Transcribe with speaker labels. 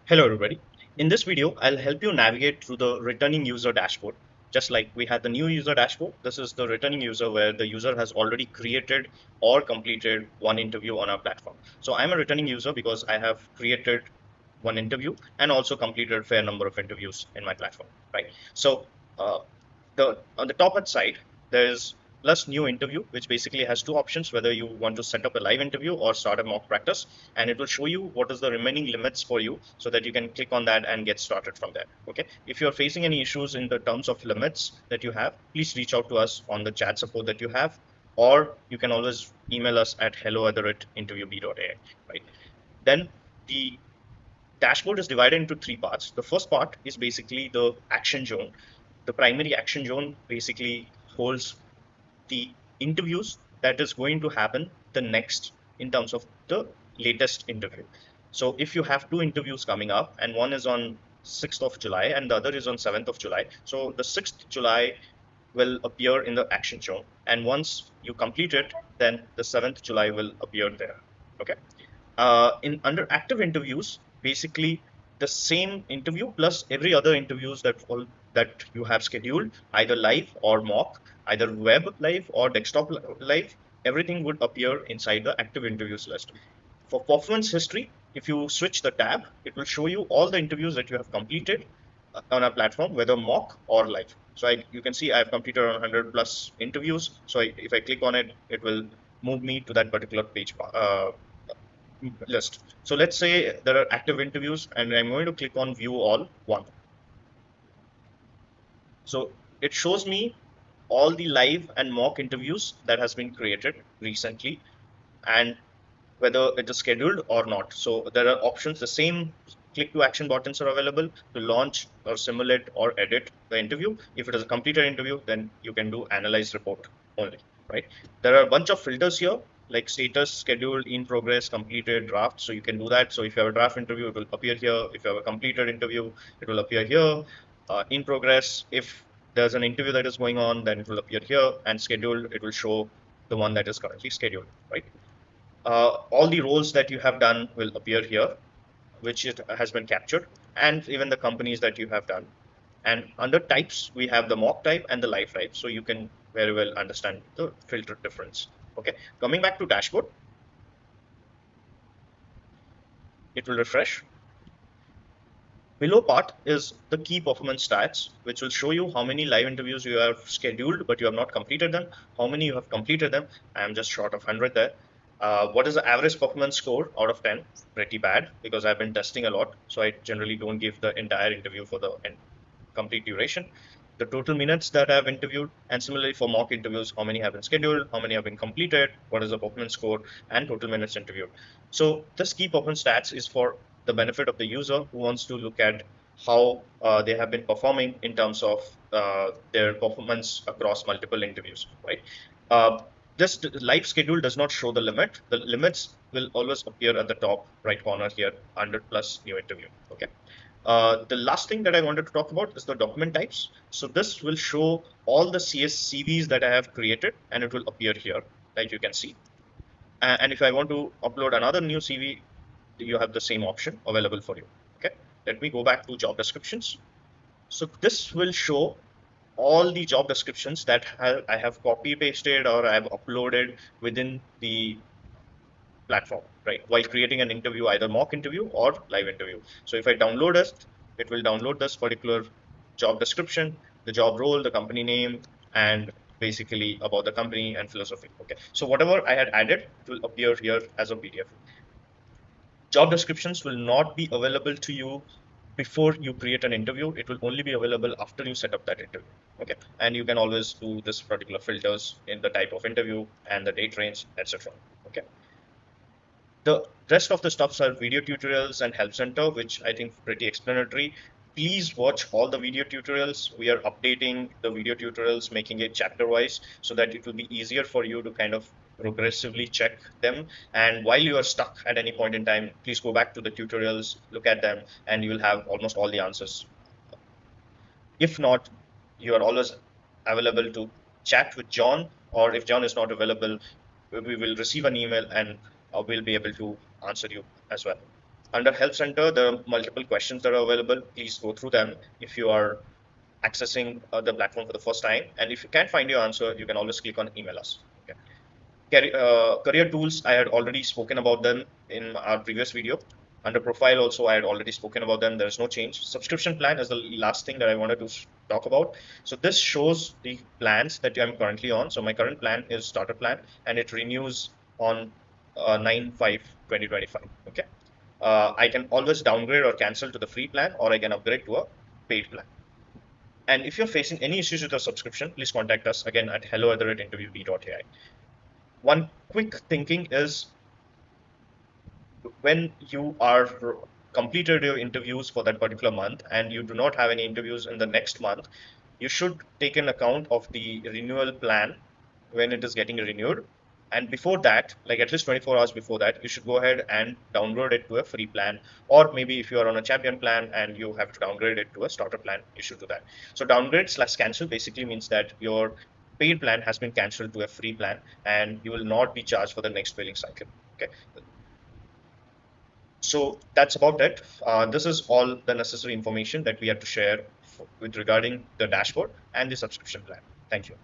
Speaker 1: Hello everybody. In this video, I'll help you navigate through the returning user dashboard. Just like we had the new user dashboard, this is the returning user where the user has already created or completed one interview on our platform. So I'm a returning user because I have created one interview and also completed a fair number of interviews in my platform, right? So uh, the on the top side, there's plus new interview, which basically has two options, whether you want to set up a live interview or start a mock practice, and it will show you what is the remaining limits for you so that you can click on that and get started from there. Okay. If you're facing any issues in the terms of limits that you have, please reach out to us on the chat support that you have, or you can always email us at hello@interviewbee.ai, right? Then the dashboard is divided into three parts. The first part is basically the action zone. The primary action zone basically holds the interviews that is going to happen the next in terms of the latest interview. So if you have two interviews coming up and one is on 6th of July and the other is on 7th of July, so the 6th July will appear in the action zone, and once you complete it, then the 7th July will appear there. Okay. In under active interviews, basically the same interview plus every other interviews that you have scheduled, either live or mock, either web live or desktop live, everything would appear inside the active interviews list. For performance history, if you switch the tab, it will show you all the interviews that you have completed on our platform, whether mock or live. So you can see I've completed around 100 plus interviews. So if I click on it, it will move me to that particular page list. So let's say there are active interviews and I'm going to click on view all one. So it shows me all the live and mock interviews that has been created recently and whether it is scheduled or not. So there are options. The same click to action buttons are available to launch or simulate or edit the interview. If it is a completed interview, then you can do analyze report only, right? There are a bunch of filters here like status, scheduled, in progress, completed, draft. So you can do that. So if you have a draft interview, it will appear here. If you have a completed interview, it will appear here. In progress, if there's an interview that is going on, then it will appear here. And scheduled, it will show the one that is currently scheduled, right? All the roles that you have done will appear here, which it has been captured, and even the companies that you have done. And under types, we have the mock type and the live type, so you can very well understand the filter difference. Okay, coming back to dashboard, it will refresh. Below part is the key performance stats, which will show you how many live interviews you have scheduled, but you have not completed them, how many you have completed them. I am just short of 100 there. What is the average performance score out of 10? Pretty bad because I've been testing a lot. So I generally don't give the entire interview for the complete duration. The total minutes that I've interviewed, and similarly for mock interviews, how many have been scheduled, how many have been completed, what is the performance score, and total minutes interviewed. So this key performance stats is for the benefit of the user who wants to look at how they have been performing in terms of their performance across multiple interviews, right? Uh, this live schedule does not show the limit. The limits will always appear at the top right corner here, 100 plus new interview. Okay. The last thing that I wanted to talk about is the document types. So this will show all the CSCVs that I have created, and it will appear here, like you can see. And if I want to upload another new CV, you have the same option available for you. Okay. Let me go back to job descriptions. So this will show all the job descriptions that I have copy pasted or I have uploaded within the platform, right? While creating an interview, either mock interview or live interview. So if I download it will download this particular job description, the job role, the company name, and basically about the company and philosophy. Okay. So whatever I had added, it will appear here as a PDF. Job descriptions will not be available to you before you create an interview. It will only be available after you set up that interview. Okay. And you can always do this particular filters in the type of interview and the date range, etc. Okay. The rest of the stuffs are video tutorials and help center, which I think pretty explanatory. Please watch all the video tutorials. We are updating the video tutorials, making it chapter wise so that it will be easier for you to kind of progressively check them. And while you are stuck at any point in time, please go back to the tutorials, look at them, and you will have almost all the answers. If not, you are always available to chat with John, or if John is not available, we will receive an email and we'll be able to answer you as well. Under Help Center, there are multiple questions that are available. Please go through them if you are accessing the platform for the first time. And if you can't find your answer, you can always click on email us. Okay. Career tools, I had already spoken about them in our previous video. Under profile also, I had already spoken about them. There's no change. Subscription plan is the last thing that I wanted to talk about. So this shows the plans that I'm currently on. So my current plan is starter plan, and it renews on 9/5/2025. Okay. I can always downgrade or cancel to the free plan, or I can upgrade to a paid plan. And if you're facing any issues with your subscription, please contact us again at hello@interviewbee.ai. One quick thinking is, when you are completed your interviews for that particular month and you do not have any interviews in the next month, you should take an account of the renewal plan when it is getting renewed. And before that, like at least 24 hours before that, you should go ahead and download it to a free plan. Or maybe if you are on a champion plan and you have to downgrade it to a starter plan, you should do that. So downgrade/cancel basically means that your paid plan has been cancelled to a free plan and you will not be charged for the next billing cycle. Okay. So that's about it. This is all the necessary information that we have to share with regarding the dashboard and the subscription plan. Thank you.